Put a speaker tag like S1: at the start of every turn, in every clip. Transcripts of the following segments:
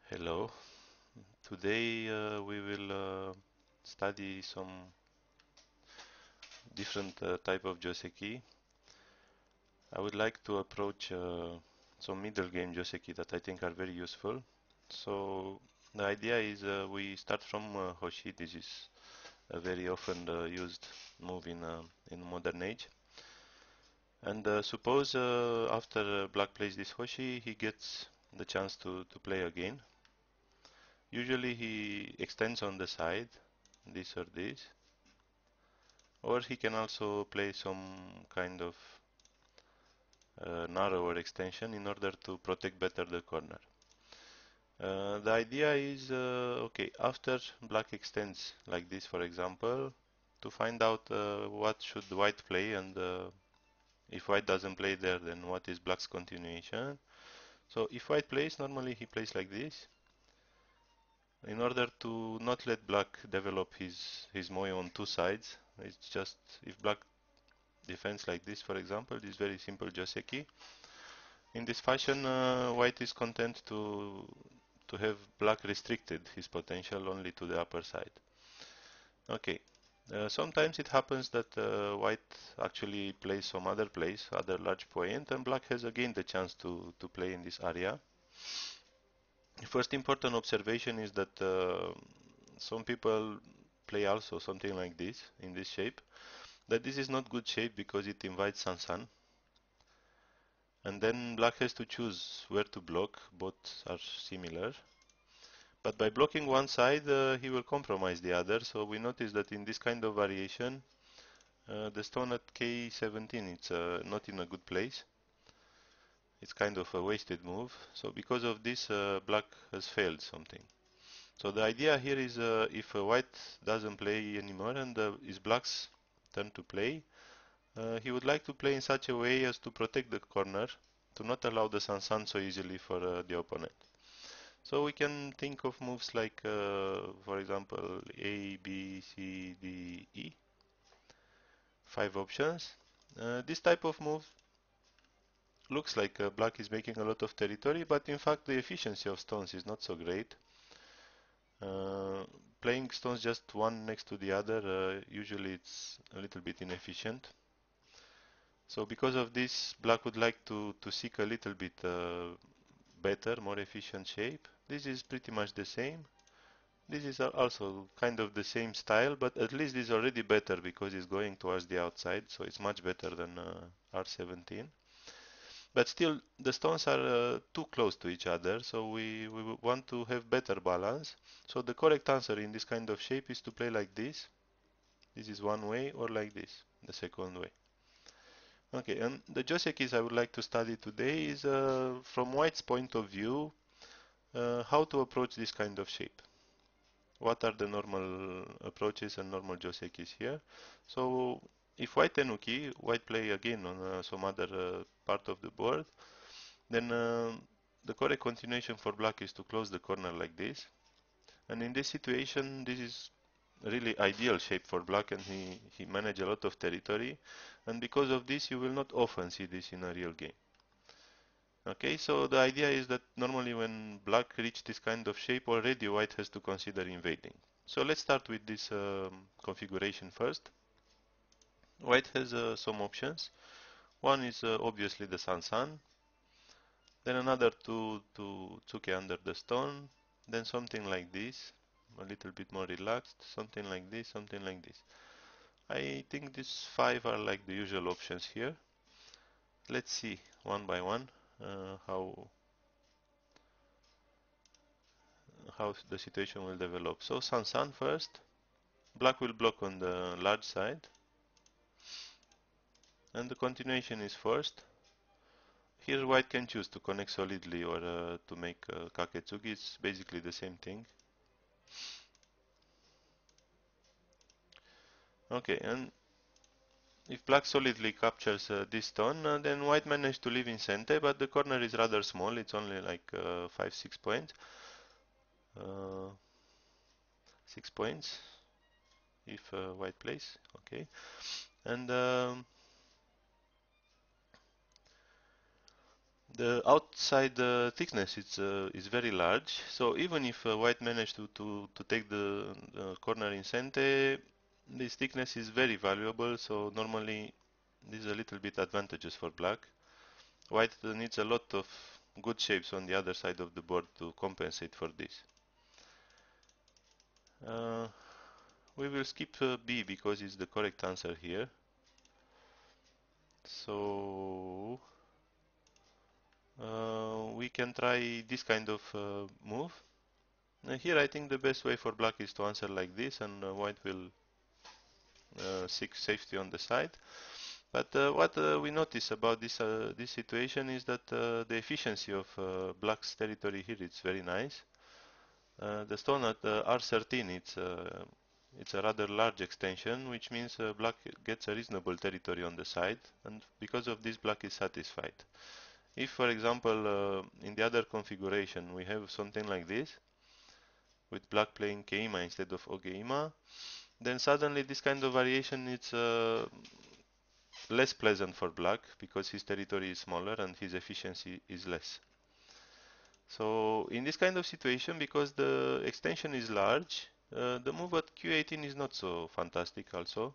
S1: Hello. Today we will study some different type of joseki. I would like to approach some middle game joseki that I think are very useful. So the idea is we start from hoshi. This is a very often used move in modern age. And suppose after black plays this hoshi, he gets the chance to play again. Usually he extends on the side, this or this. Or he can also play some kind of narrower extension in order to protect better the corner. The idea is, okay, after black extends like this, for example, to find out what should white play, and if white doesn't play there, then what is black's continuation. So if white plays, normally he plays like this, in order to not let black develop his moe on two sides. It's just, if black defends like this, for example, this very simple joseki. In this fashion, white is content to have black restricted his potential only to the upper side. Okay. Sometimes it happens that white actually plays some other place, other large point, and black has again the chance to play in this area. First important observation is that some people play also something like this, in this shape, that this is not good shape because it invites Sansan. And then black has to choose where to block, both are similar. But by blocking one side, he will compromise the other. So we notice that in this kind of variation, the stone at K17, it's not in a good place. It's kind of a wasted move. So because of this, black has failed something. So the idea here is if white doesn't play anymore and it's black's turn to play, he would like to play in such a way as to protect the corner, to not allow the Sansan so easily for the opponent. So we can think of moves like, for example, A, B, C, D, E, 5 options. This type of move looks like black is making a lot of territory, but in fact the efficiency of stones is not so great. Uh, Playing stones just one next to the other, usually it's a little bit inefficient. So because of this, black would like to seek a little bit better, more efficient shape. This is pretty much the same. This is also kind of the same style, but at least it's already better because it's going towards the outside, so it's much better than R17. But still, the stones are too close to each other, so we want to have better balance. So the correct answer in this kind of shape is to play like this. This is one way, or like this, the second way. Okay, and the josekis I would like to study today is from white's point of view, how to approach this kind of shape. What are the normal approaches and normal josekis here? So if white tenuki, white play again on some other part of the board, then the correct continuation for black is to close the corner like this. And in this situation, this is really ideal shape for black, and he managed a lot of territory. And because of this, you will not often see this in a real game. Okay, so the idea is that normally when black reach this kind of shape, already white has to consider invading. So let's start with this configuration first. White has some options. One is obviously the Sansan, then another to Tsuke under the stone, then something like this, a little bit more relaxed, something like this, something like this. I think these 5 are like the usual options here. Let's see one by one how the situation will develop. So Sansan first. Black will block on the large side, and the continuation is first. Here white can choose to connect solidly or to make kaketsugi. It's basically the same thing. Okay, and if black solidly captures this stone, then white managed to live in center, but the corner is rather small. It's only like 5-6 points. Uh, 6 points if white plays. Okay, and The outside thickness is very large, so even if white managed to take the corner in cente, this thickness is very valuable, so normally this is a little bit advantageous for black. White needs a lot of good shapes on the other side of the board to compensate for this. Uh, we will skip B because it's the correct answer here. So we can try this kind of move. Here I think the best way for black is to answer like this, and white will seek safety on the side. But what we notice about this situation is that the efficiency of black's territory here is very nice. The stone at R13, it's a rather large extension, which means black gets a reasonable territory on the side, and because of this black is satisfied. If, for example, in the other configuration we have something like this, with black playing Keima instead of Ogeima, then suddenly this kind of variation is less pleasant for black because his territory is smaller and his efficiency is less. So in this kind of situation, because the extension is large, the move at Q18 is not so fantastic also.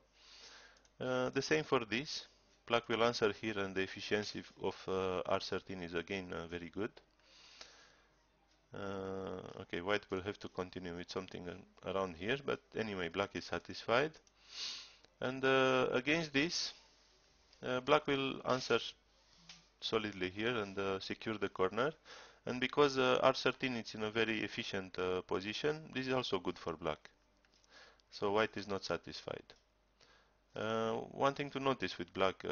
S1: The same for this. Black will answer here and the efficiency of R13 is again very good. Okay, white will have to continue with something around here, but anyway, black is satisfied. And against this, black will answer solidly here and secure the corner. And because R13 is in a very efficient position, this is also good for black. So white is not satisfied. One thing to notice with black,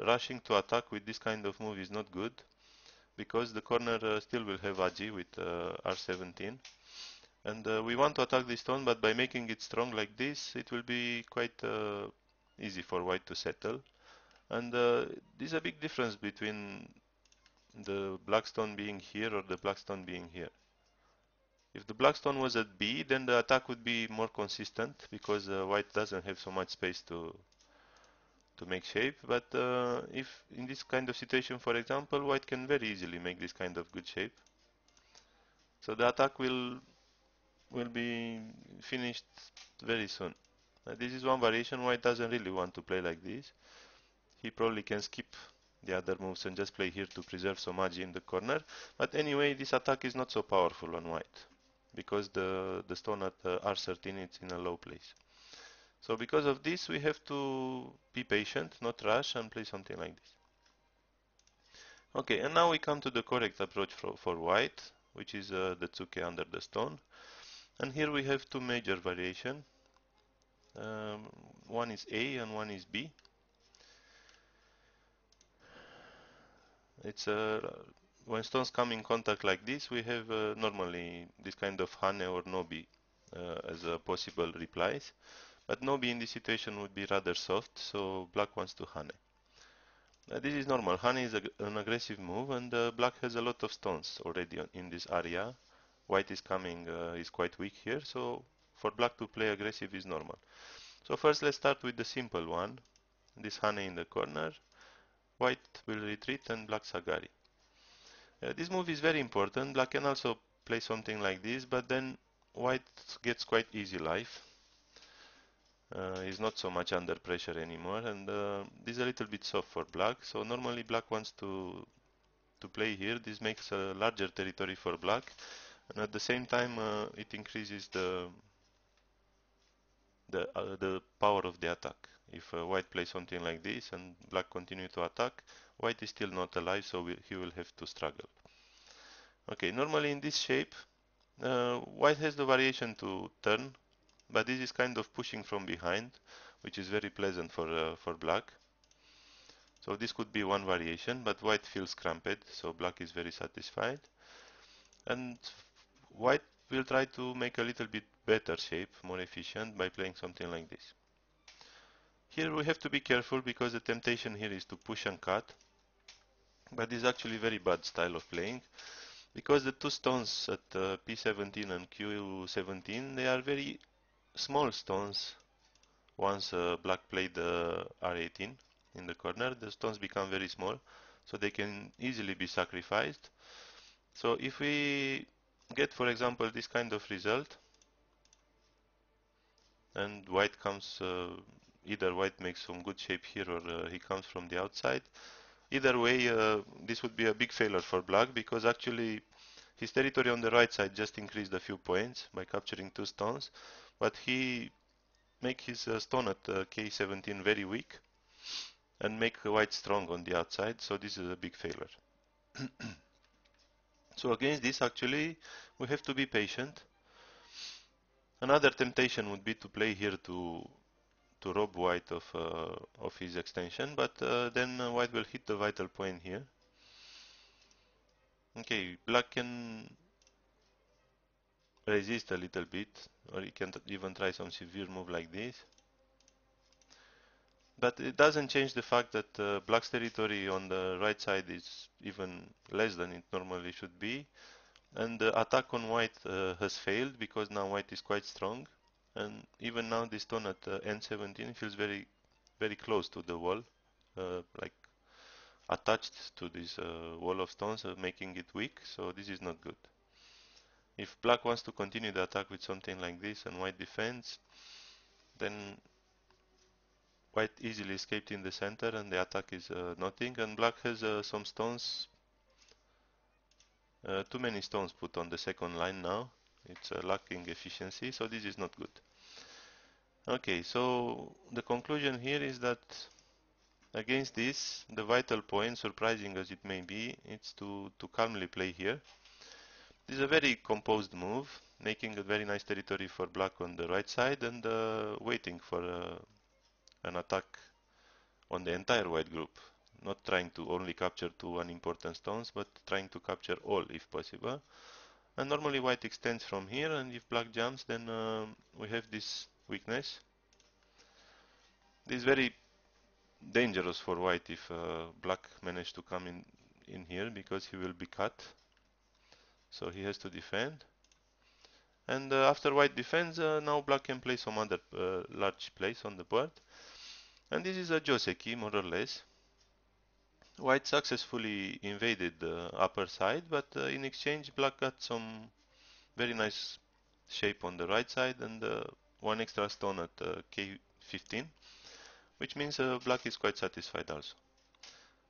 S1: rushing to attack with this kind of move is not good because the corner still will have Agi with R17. And we want to attack this stone, but by making it strong like this, it will be quite easy for white to settle. And there's a big difference between the black stone being here or the black stone being here. If the black stone was at B, then the attack would be more consistent because white doesn't have so much space to make shape. But if in this kind of situation, for example, white can very easily make this kind of good shape. So the attack will be finished very soon. This is one variation. White doesn't really want to play like this. He probably can skip the other moves and just play here to preserve some agi in the corner. But anyway, this attack is not so powerful on white because the stone at R13 is in a low place. So because of this, we have to be patient, not rush, and play something like this. Okay, and now we come to the correct approach for white, which is the tsuke under the stone. And here we have two major variations. One is A and one is B. It's when stones come in contact like this, we have normally this kind of hane or nobi as possible replies. But nobi in this situation would be rather soft, so black wants to hane. This is normal. Hane is an aggressive move, and black has a lot of stones already in this area. White is coming, is quite weak here, so for black to play aggressive is normal. So first let's start with the simple one. This hane in the corner. White will retreat and black sagari. This move is very important. Black can also play something like this, but then white gets quite easy life. Is not so much under pressure anymore, and this is a little bit soft for black. So normally black wants to play here. This makes a larger territory for black, and at the same time it increases the power of the attack. If white plays something like this and black continue to attack, white is still not alive, so he will have to struggle. Okay, normally in this shape, white has the variation to turn, but this is kind of pushing from behind, which is very pleasant for black. So this could be one variation, but white feels cramped, so black is very satisfied. And white will try to make a little bit better shape, more efficient, by playing something like this. Here we have to be careful because the temptation here is to push and cut, but this is actually very bad style of playing because the two stones at P17 and Q17, they are very small stones. Once black played R18 in the corner, the stones become very small. so they can easily be sacrificed. So if we get, for example, this kind of result, and white comes, either white makes some good shape here or he comes from the outside. Either way, this would be a big failure for black, because actually his territory on the right side just increased a few points by capturing 2 stones, but he make his stone at k17 very weak and make white strong on the outside, so this is a big failure. So against this, actually, we have to be patient. Another temptation would be to play here to rob white of his extension, but then white will hit the vital point here. Okay, black can resist a little bit, or he can even try some severe move like this. But it doesn't change the fact that black's territory on the right side is even less than it normally should be. And the attack on white has failed, because now white is quite strong. And even now this stone at n17 feels very, very close to the wall, like attached to this wall of stones, making it weak. So this is not good. If black wants to continue the attack with something like this and white defends, then white easily escaped in the center and the attack is nothing. And black has some stones, too many stones put on the second line now. It's lacking efficiency, so this is not good. Okay, so the conclusion here is that against this, the vital point, surprising as it may be, it's to calmly play here. This is a very composed move, making a very nice territory for black on the right side and waiting for an attack on the entire white group. Not trying to only capture 2 unimportant stones, but trying to capture all if possible. And normally white extends from here, and if black jumps, then we have this weakness. This is very dangerous for white if black managed to come in here, because he will be cut. So he has to defend. And after white defends, now black can play some other large place on the board. And this is a joseki, more or less. White successfully invaded the upper side, but in exchange black got some very nice shape on the right side and 1 extra stone at k15, which means black is quite satisfied also.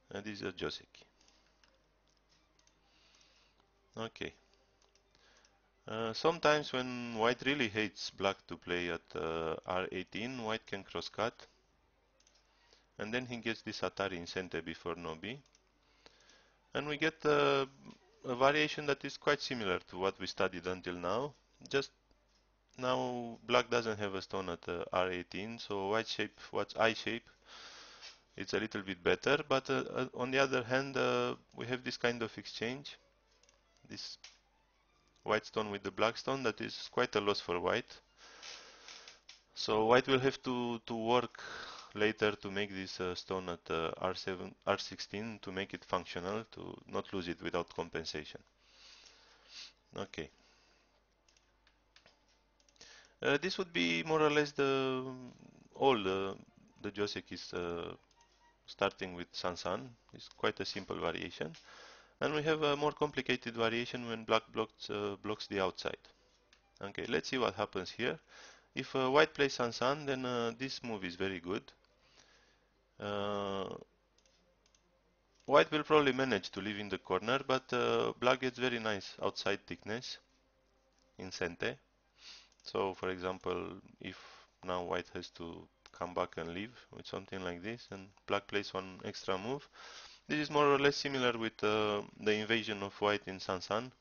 S1: And this is a joseki. Okay. Sometimes when white really hates black to play at r18, white can cross cut, and then he gets this Atari in center before Nobi, and we get a variation that is quite similar to what we studied until now. Just now black doesn't have a stone at r18, so white's eye shape, it's a little bit better, but on the other hand, we have this kind of exchange, this white stone with the black stone, that is quite a loss for white. So white will have to work later to make this stone at R7, R16 to make it functional, to not lose it without compensation. Okay. This would be more or less all the josekis starting with Sansan. It's quite a simple variation. And we have a more complicated variation when black blocks the outside. Okay, let's see what happens here. If white plays Sansan, then this move is very good. White will probably manage to live in the corner, but black gets very nice outside thickness in Sente. So, for example, if now white has to come back and leave with something like this, and black plays 1 extra move, this is more or less similar with the invasion of white in Sansan.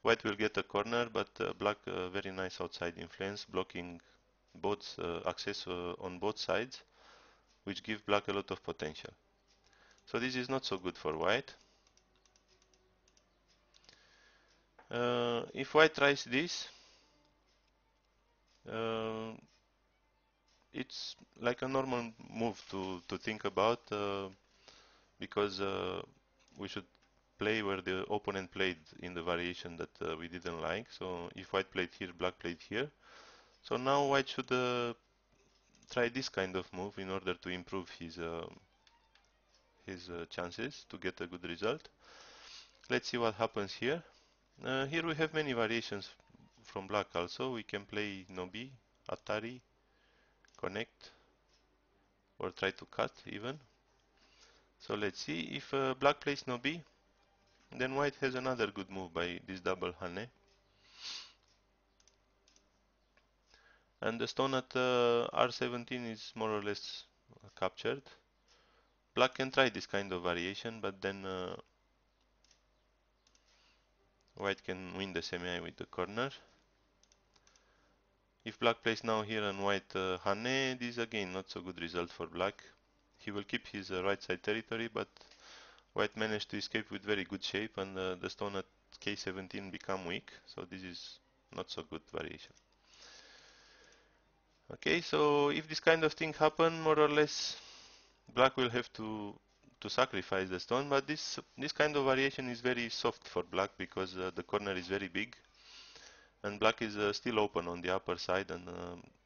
S1: White will get a corner, but black very nice outside influence, blocking both access on both sides, which give black a lot of potential. So this is not so good for white. If white tries this, uh, it's like a normal move to think about, because we should play where the opponent played in the variation that we didn't like. So if white played here, black played here. So now white should try this kind of move in order to improve his chances to get a good result. Let's see what happens here. Here we have many variations from black also. We can play no b, atari, connect, or try to cut even. So let's see. If black plays no b, then white has another good move by this double hane. And the stone at r17 is more or less captured. Black can try this kind of variation, but then white can win the semi with the corner. If black plays now here and white hane, this is again not so good result for black. He will keep his right side territory, but white managed to escape with very good shape, and the stone at k17 become weak, so this is not so good variation. Okay, so if this kind of thing happen, more or less black will have to sacrifice the stone, but this kind of variation is very soft for black because the corner is very big, and black is still open on the upper side and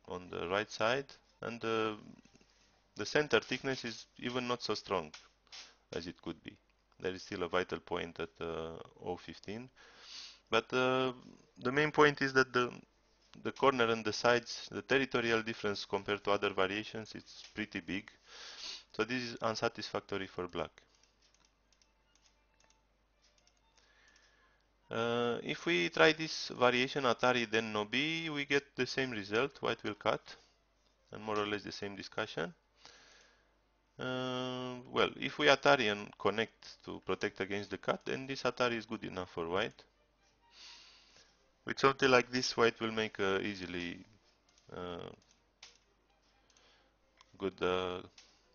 S1: on the right side, and the center thickness is even not so strong as it could be. There is still a vital point at 0.15, but the main point is that the corner and the sides, the territorial difference compared to other variations, it's pretty big. So this is unsatisfactory for black. If we try this variation Atari then no B, we get the same result. White will cut, and more or less the same discussion. Well, if we Atari and connect to protect against the cut, then this Atari is good enough for white. With something like this, white will make easily good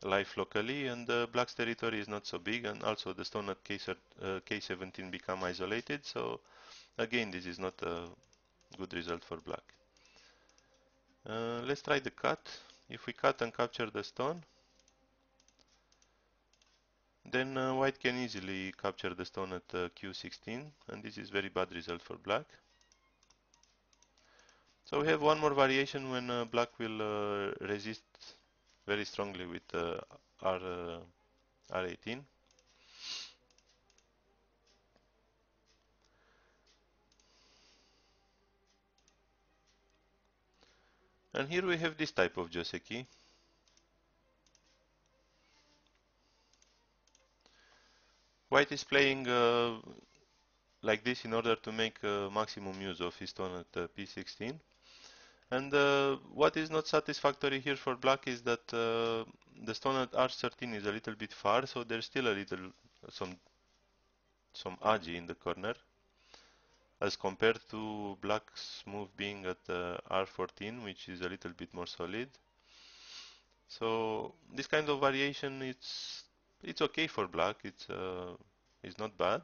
S1: life locally, and black's territory is not so big, and also the stone at k17 become isolated, so again this is not a good result for black. Let's try the cut. If we cut and capture the stone, then white can easily capture the stone at q16, and this is very bad result for black. So we have one more variation when black will resist very strongly with r18. And here we have this type of joseki. White is playing like this in order to make maximum use of his stone at p16. And what is not satisfactory here for black is that the stone at r13 is a little bit far, so there's still a little some agi in the corner, as compared to black's move being at r14, which is a little bit more solid. So this kind of variation, it's okay for black. It's not bad,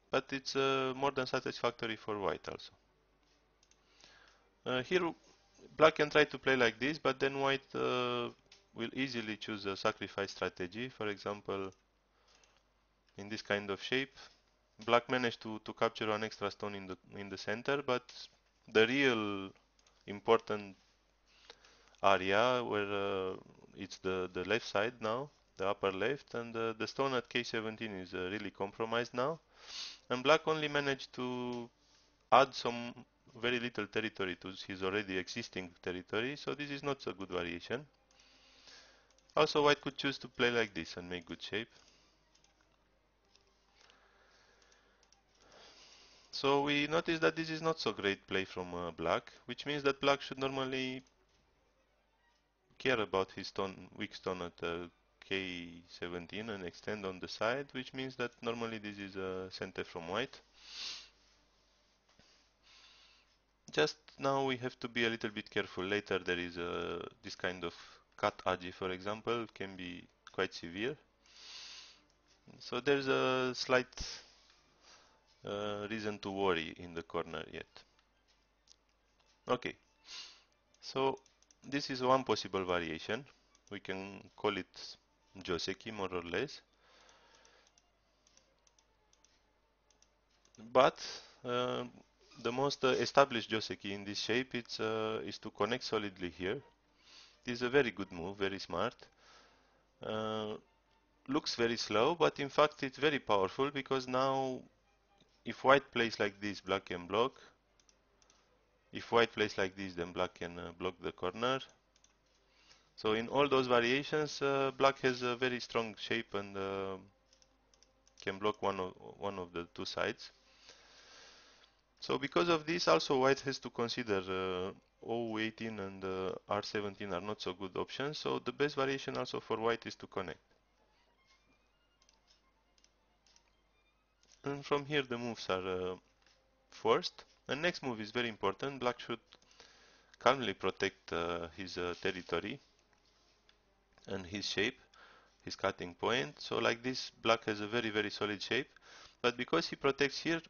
S1: but it's more than satisfactory for white also. Here, black can try to play like this, but then white will easily choose a sacrifice strategy. For example, in this kind of shape, black managed to capture an extra stone in the center, but the real important area where it's the left side now, the upper left, and the stone at k17 is really compromised now, and black only managed to add some very little territory to his already existing territory, so this is not a good variation. Also, white could choose to play like this and make good shape. So we notice that this is not so great play from black, which means that black should normally care about his stone, weak stone at k17 and extend on the side, which means that normally this is a center from white. Just now we have to be a little bit careful. Later there is this kind of cut agi, for example, can be quite severe. So there's a slight reason to worry in the corner yet. Okay, so this is one possible variation. We can call it joseki more or less. But the most established joseki in this shape is to connect solidly here. This is a very good move, very smart. Uh, looks very slow, but in fact it's very powerful because now if white plays like this, black can block. If white plays like this, then black can block the corner. So in all those variations, black has a very strong shape and can block one of the two sides. So because of this, also white has to consider O18 and R17 are not so good options. So the best variation also for white is to connect. And from here the moves are forced. And next move is very important. Black should calmly protect his territory and his shape, his cutting point. So like this, black has a very solid shape. But because he protects here,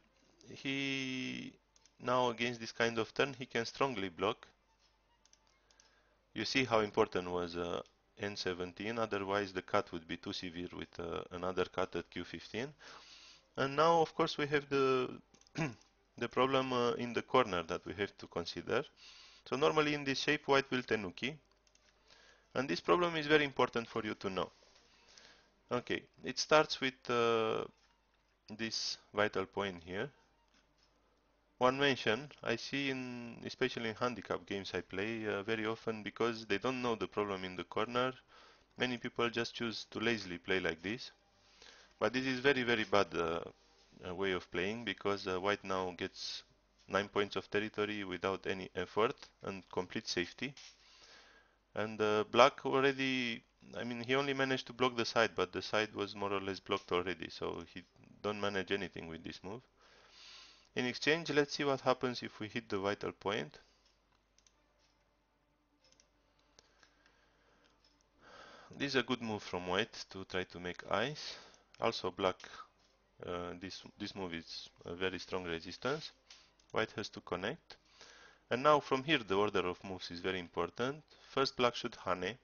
S1: he now against this kind of turn, he can strongly block. You see how important was N17, otherwise the cut would be too severe with another cut at Q15. And now, of course, we have the the problem in the corner that we have to consider. So normally in this shape, white will tenuki, and this problem is very important for you to know. Okay, it starts with this vital point here. One mention I see especially in handicap games I play very often because they don't know the problem in the corner. Many people just choose to lazily play like this, but this is very bad way of playing because white now gets 9 points of territory without any effort and complete safety. And black already, I mean, he only managed to block the side, but the side was more or less blocked already, so he don't manage anything with this move. In exchange, let's see what happens if we hit the vital point. This is a good move from white to try to make ice. Also black, this move is a very strong resistance. White has to connect. And now from here the order of moves is very important. First black should hane.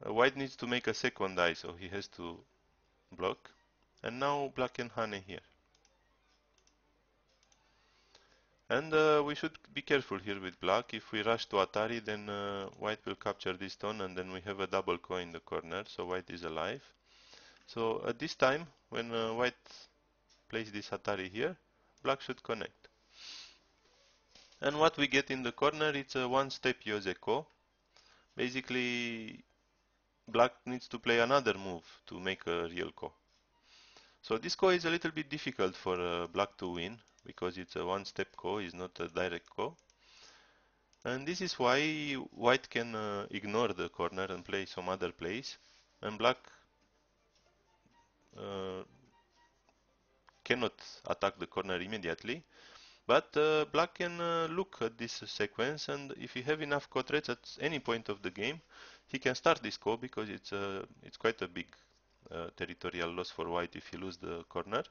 S1: White needs to make a second eye, so he has to block. And now black can hane here. And we should be careful here with black. If we rush to Atari, then white will capture this stone and then we have a double coin in the corner, so white is alive. So at this time, when white plays this Atari here, black should connect. And what we get in the corner, it's a one-step Yoseko. Basically, black needs to play another move to make a real ko. So this ko is a little bit difficult for black to win because it's a one-step ko, it's not a direct ko. And this is why white can ignore the corner and play some other plays, and black uh, cannot attack the corner immediately. But black can look at this sequence, and if you have enough quadrats at any point of the game, he can start this ko because it's quite a big territorial loss for white if he lose the corner.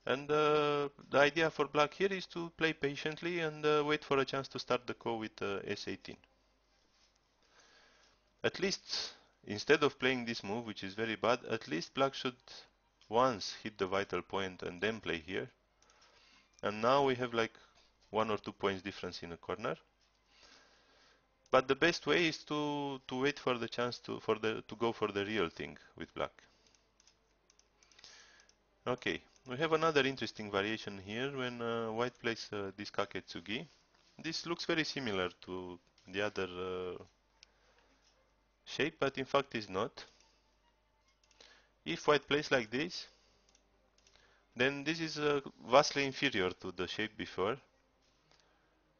S1: And the idea for black here is to play patiently and wait for a chance to start the ko with S18. At least, instead of playing this move, which is very bad, at least black should once hit the vital point and then play here. And now we have like 1 or 2 points difference in a corner. But the best way is to wait for the chance to go for the real thing with black. Okay, we have another interesting variation here when white plays this kaketsugi. This looks very similar to the other shape, but in fact is not. If white plays like this, then this is vastly inferior to the shape before.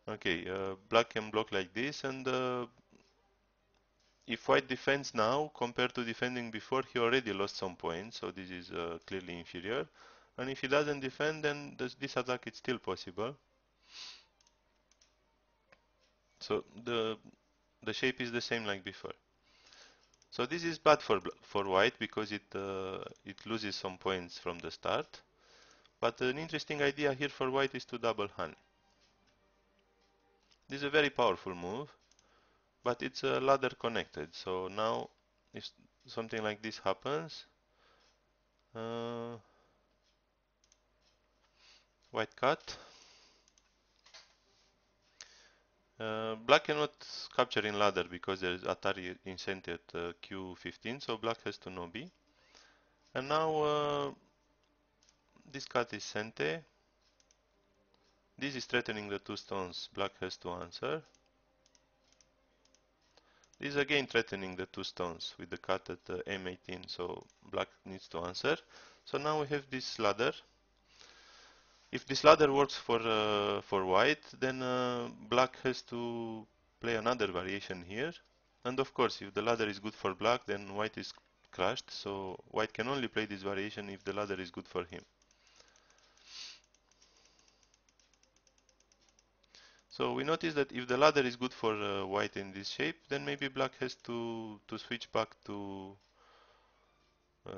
S1: Okay, black can block like this, and if white defends now compared to defending before, he already lost some points, so this is clearly inferior. And if he doesn't defend, then this attack is still possible. So the shape is the same like before. So this is bad for white because it loses some points from the start. But an interesting idea here for white is to double Han. This is a very powerful move, but it's a ladder connected. So now if something like this happens, uh, white cut, Black cannot capture in ladder because there is Atari in center at Q15, so black has to no B. And now this cat is cente. This is threatening the two stones. Black has to answer. This is again threatening the two stones with the cat at M18, so black needs to answer. So now we have this ladder. If this ladder works for white, then black has to play another variation here. And of course, if the ladder is good for black, then white is crushed. So white can only play this variation if the ladder is good for him. So we notice that if the ladder is good for white in this shape, then maybe black has to switch back to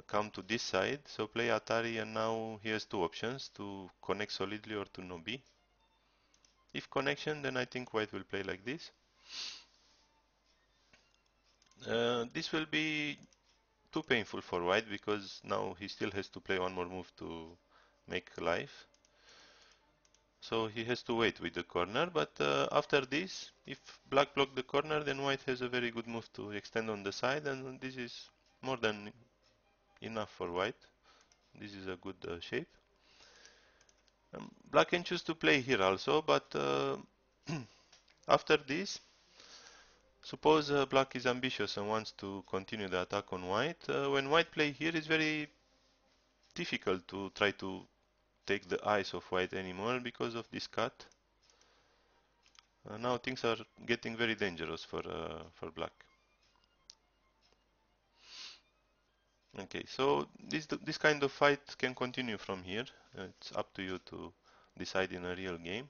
S1: come to this side. So play Atari, and now he has two options, to connect solidly or to no B. If connection, then I think white will play like this. This will be too painful for white because now he still has to play one more move to make life. So he has to wait with the corner, but after this, if black block the corner, then white has a very good move to extend on the side, and this is more than enough for white. This is a good shape. Black can choose to play here also, but after this, suppose black is ambitious and wants to continue the attack on white. When white play here, it's very difficult to try to take the eyes of white anymore because of this cut. Now things are getting very dangerous for black. Okay, so this kind of fight can continue from here. It's up to you to decide in a real game.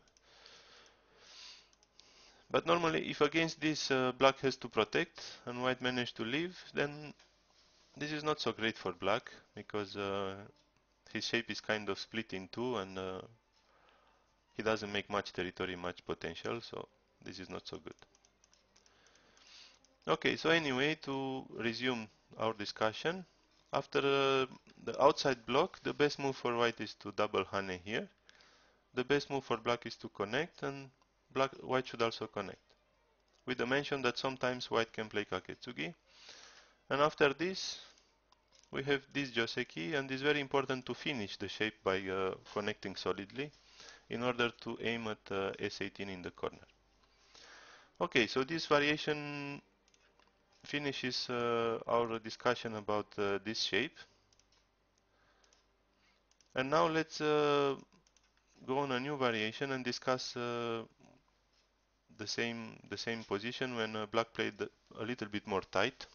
S1: But normally, if against this black has to protect and white managed to leave, then this is not so great for black because his shape is kind of split in two, and he doesn't make much territory, much potential, so this is not so good. Okay, so anyway, to resume our discussion, after the outside block, the best move for white is to double Hane here. The best move for black is to connect, and white should also connect. With the mention that sometimes white can play Kaketsugi. And after this, we have this joseki, and it's very important to finish the shape by connecting solidly in order to aim at S18 in the corner. Okay, so this variation finishes our discussion about this shape. And now let's go on a new variation and discuss the same position when black played a little bit more tight.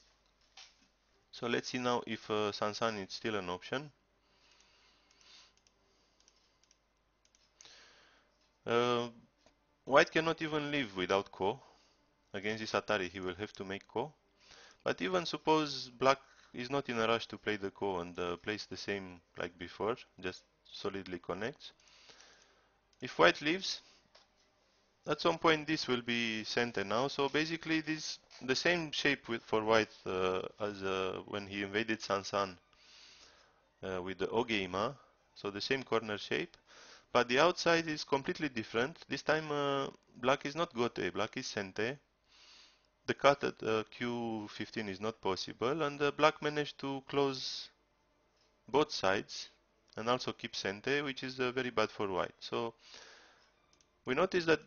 S1: So let's see now if Sansan is still an option. Uh, White cannot even live without ko. Against this Atari, he will have to make ko. But even suppose black is not in a rush to play the ko and plays the same like before, just solidly connects. If white leaves, at some point this will be center now. So basically this the same shape for white as when he invaded Sansan with the Ogeima. So the same corner shape. But the outside is completely different. This time black is not gote, black is sente. The cut at Q15 is not possible, and black managed to close both sides and also keep sente, which is very bad for white. So we notice that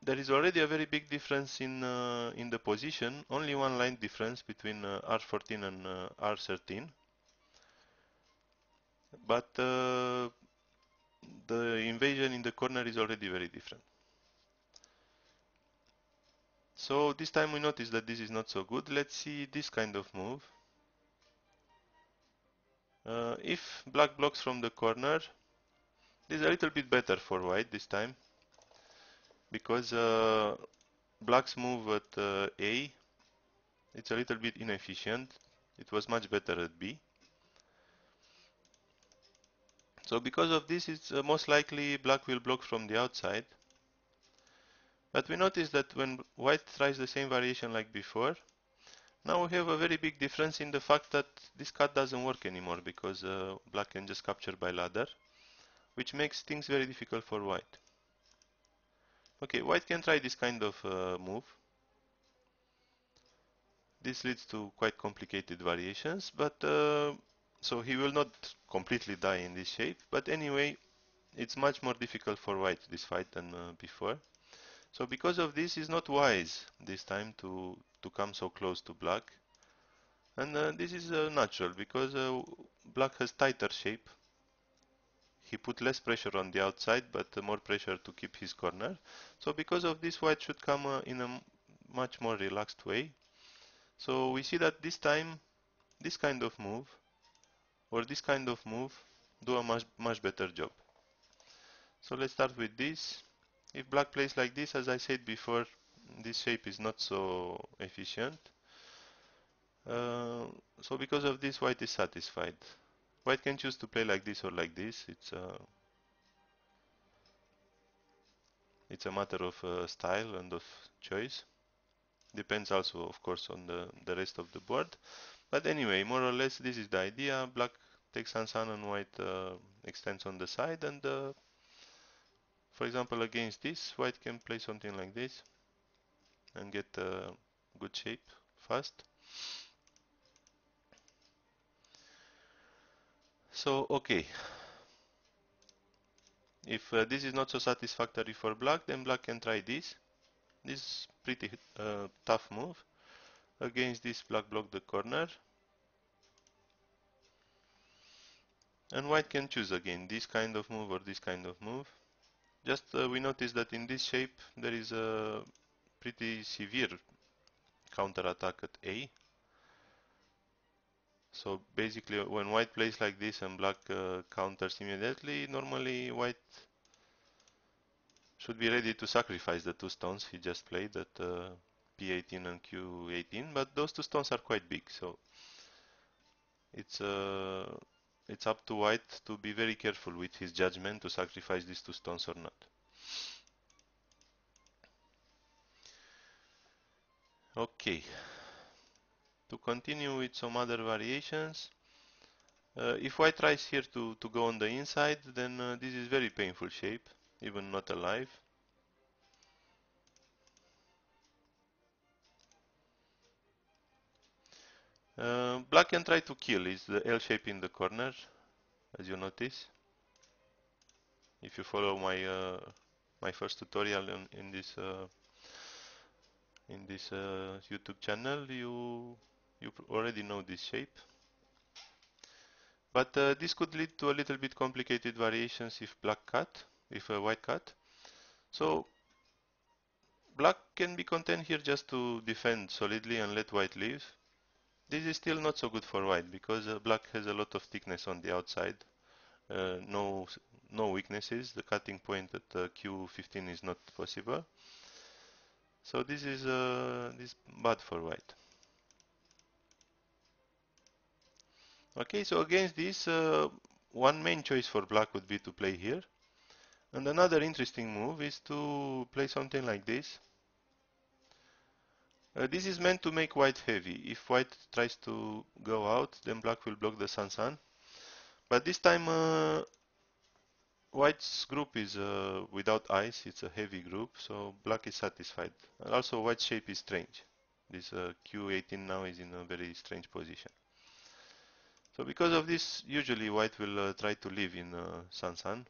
S1: there is already a very big difference in the position, only one line difference between R14 and R13. But the invasion in the corner is already very different. So this time we notice that this is not so good. Let's see this kind of move. If black blocks from the corner, this is a little bit better for white this time, because black's move at A, it's a little bit inefficient. It was much better at B. So because of this, it's most likely black will block from the outside. But we notice that when white tries the same variation like before, now we have a very big difference in the fact that this cut doesn't work anymore because black can just capture by ladder, which makes things very difficult for white. Okay, white can try this kind of move. This leads to quite complicated variations, but so he will not completely die in this shape. But anyway, it's much more difficult for white this fight than before. So because of this, it's not wise this time to come so close to black. And this is natural because black has tighter shape. He put less pressure on the outside, but more pressure to keep his corner. So because of this, white should come in a much more relaxed way. So we see that this time, this kind of move or this kind of move do a much better job. So let's start with this. If black plays like this, as I said before, this shape is not so efficient. Uh, so because of this, white is satisfied. White can choose to play like this or like this. It's a matter of style and of choice. Depends also, of course, on the rest of the board. But anyway, more or less, this is the idea. Black takes Sansan and white extends on the side. And for example, against this, white can play something like this and get a good shape fast. So, okay. If this is not so satisfactory for black, then black can try this. This is pretty tough move. Against this, black block the corner. And white can choose again this kind of move or this kind of move. Just we notice that in this shape there is a pretty severe counter attack at A. So basically when white plays like this and black counters immediately, normally white should be ready to sacrifice the two stones he just played at P18 and Q18, but those two stones are quite big, so it's uh, it's up to white to be very careful with his judgment to sacrifice these two stones or not. Okay, to continue with some other variations, if white tries here to go on the inside, then this is very painful shape, even not alive. Black can try to kill, is the L shape in the corner, as you notice. If you follow my first tutorial in this YouTube channel, you already know this shape. But this could lead to a little bit complicated variations if black cut, if a white cut. So black can be content here just to defend solidly and let white leave. This is still not so good for white because black has a lot of thickness on the outside. No weaknesses. The cutting point at Q15 is not possible. So this bad for white. Okay, so against this, one main choice for black would be to play here. And another interesting move is to play something like this. This is meant to make white heavy. If white tries to go out, then black will block the Sansan. But this time, white's group is without ice. It's a heavy group, so black is satisfied. And also, white's shape is strange. This Q18 now is in a very strange position. So because of this, usually white will try to live in Sansan.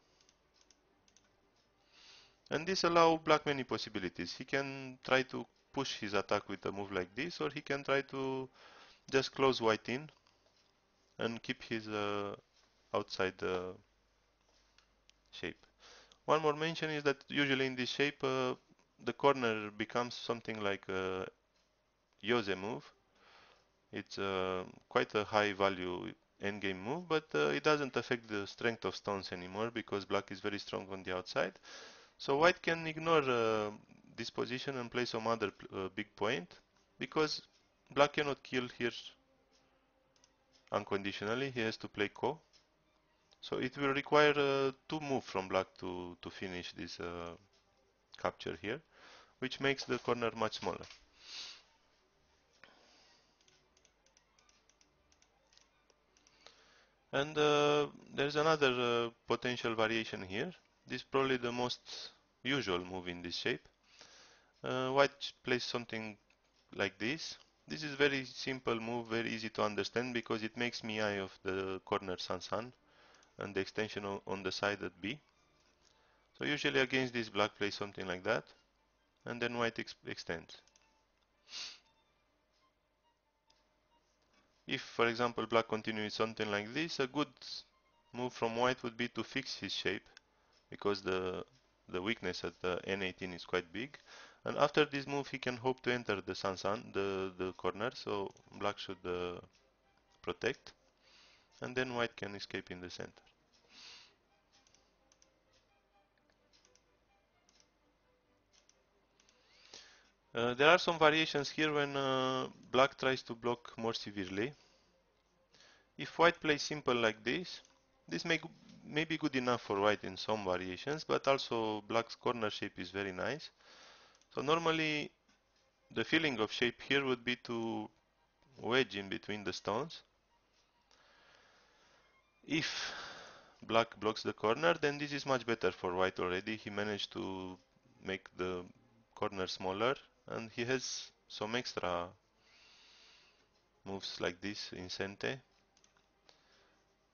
S1: And this allows black many possibilities. He can try to push his attack with a move like this, or he can try to just close white in and keep his outside shape. One more mention is that usually in this shape, the corner becomes something like a Jose move. It's quite a high value endgame move, but it doesn't affect the strength of stones anymore because black is very strong on the outside. So white can ignore this position and play some other big point because black cannot kill here unconditionally. He has to play ko. So it will require two moves from black to finish this capture here, which makes the corner much smaller. And there's another potential variation here. This is probably the most usual move in this shape. White plays something like this. This is very simple move, very easy to understand because it makes me eye of the corner Sansan and the extension on the side at B. So usually against this black plays something like that, and then white extends. If, for example, black continues something like this, a good move from white would be to fix his shape because the weakness at the N18 is quite big. And after this move, he can hope to enter the Sansan, the corner, so black should protect, and then white can escape in the center. There are some variations here when black tries to block more severely. If white plays simple like this may be good enough for white in some variations, but also black's corner shape is very nice. So normally the feeling of shape here would be to wedge in between the stones. If black blocks the corner, then this is much better for white already. He managed to make the corner smaller, and he has some extra moves like this in Sente,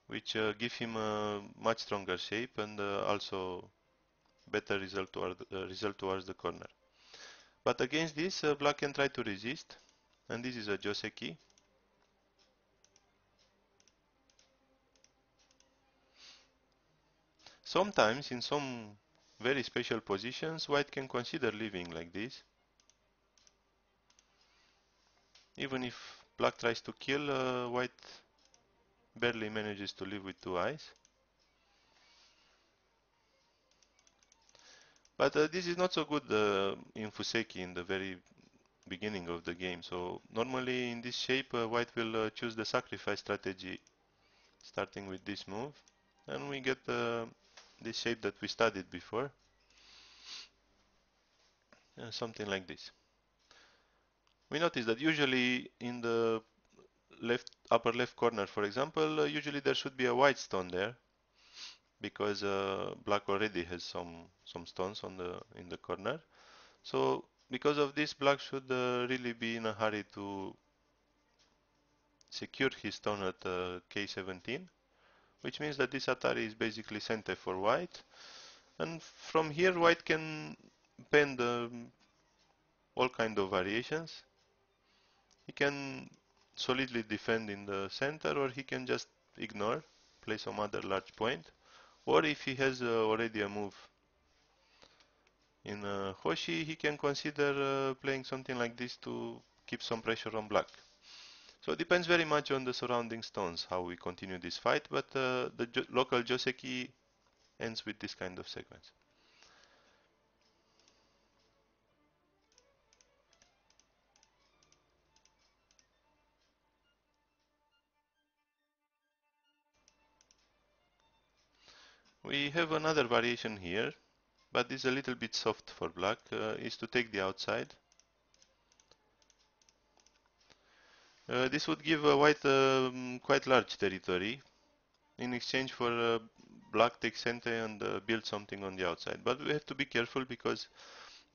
S1: which give him a much stronger shape and also better result towards the corner. But against this, black can try to resist, and this is a joseki. Sometimes, in some very special positions, white can consider leaving like this. Even if black tries to kill, white barely manages to live with two eyes. But this is not so good in Fuseki in the very beginning of the game. So normally in this shape, white will choose the sacrifice strategy, starting with this move, and we get this shape that we studied before, something like this. We notice that usually in the upper left corner, for example, usually there should be a white stone there because black already has some stones on the in the corner. So because of this, black should really be in a hurry to secure his stone at K17, which means that this Atari is basically center for white. And from here, white can bend all kind of variations. He can solidly defend in the center, or he can just ignore, play some other large point. Or if he has already a move in hoshi, he can consider playing something like this to keep some pressure on black. So it depends very much on the surrounding stones how we continue this fight, but the local joseki ends with this kind of sequence. We have another variation here, but it's a little bit soft for black, is to take the outside. This would give white quite large territory in exchange for black takes center and build something on the outside. But we have to be careful because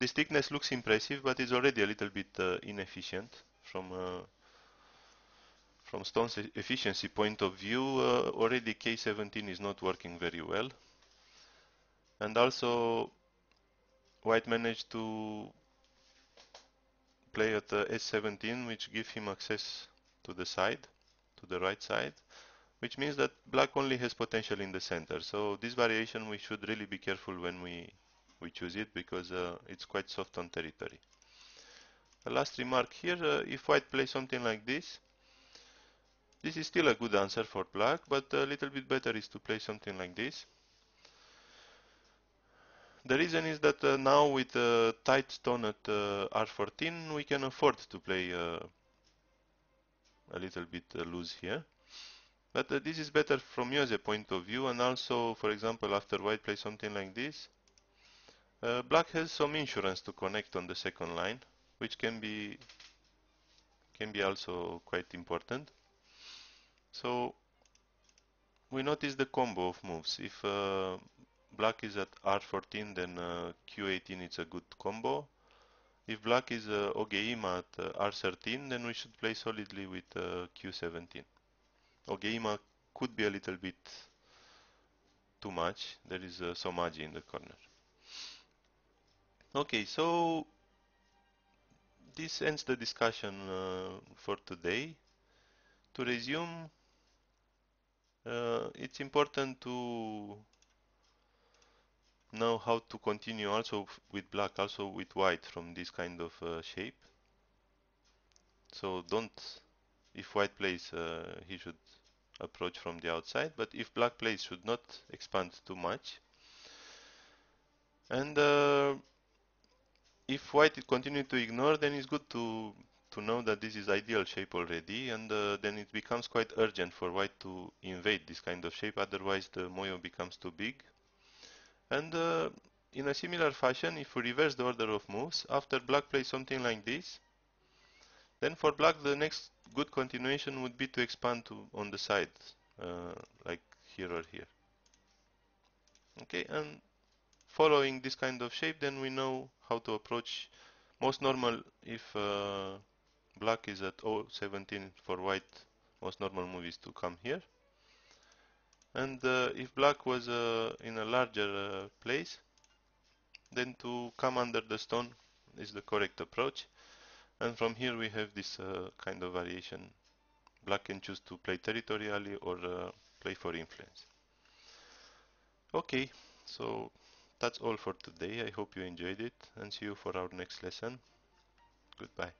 S1: this thickness looks impressive, but is already a little bit inefficient from stone's efficiency point of view. Already K17 is not working very well, and also white managed to play at S17, which give him access to the side, to the right side, which means that black only has potential in the center. So this variation we should really be careful when we choose it because it's quite soft on territory. A last remark here, if white plays something like this is still a good answer for black, but a little bit better is to play something like this. The reason is that now with tight stone at R14, we can afford to play a little bit loose here. But this is better from you as a point of view, and also, for example, after white plays something like this, black has some insurance to connect on the second line, which can be also quite important. So we notice the combo of moves. If black is at R14, then Q18 is a good combo. If black is Ogeima at R13, then we should play solidly with Q17. Ogeima could be a little bit too much. There is Somaji in the corner. Okay, so this ends the discussion for today. To resume, it's important to know how to continue also with black, also with white from this kind of shape. So don't, if white plays, he should approach from the outside, but if black plays, should not expand too much. And if white continue to ignore, then it's good to know that this is ideal shape already, and then it becomes quite urgent for white to invade this kind of shape, otherwise the moyo becomes too big. And in a similar fashion, if we reverse the order of moves, after black plays something like this, then for black the next good continuation would be to expand on the side, like here or here. Okay, and following this kind of shape, then we know how to approach. Most normal, if black is at 0.17 for white, most normal move is to come here. And if black was in a larger place, then to come under the stone is the correct approach. And from here we have this kind of variation. Black can choose to play territorially or play for influence. Okay, so that's all for today. I hope you enjoyed it and see you for our next lesson. Goodbye.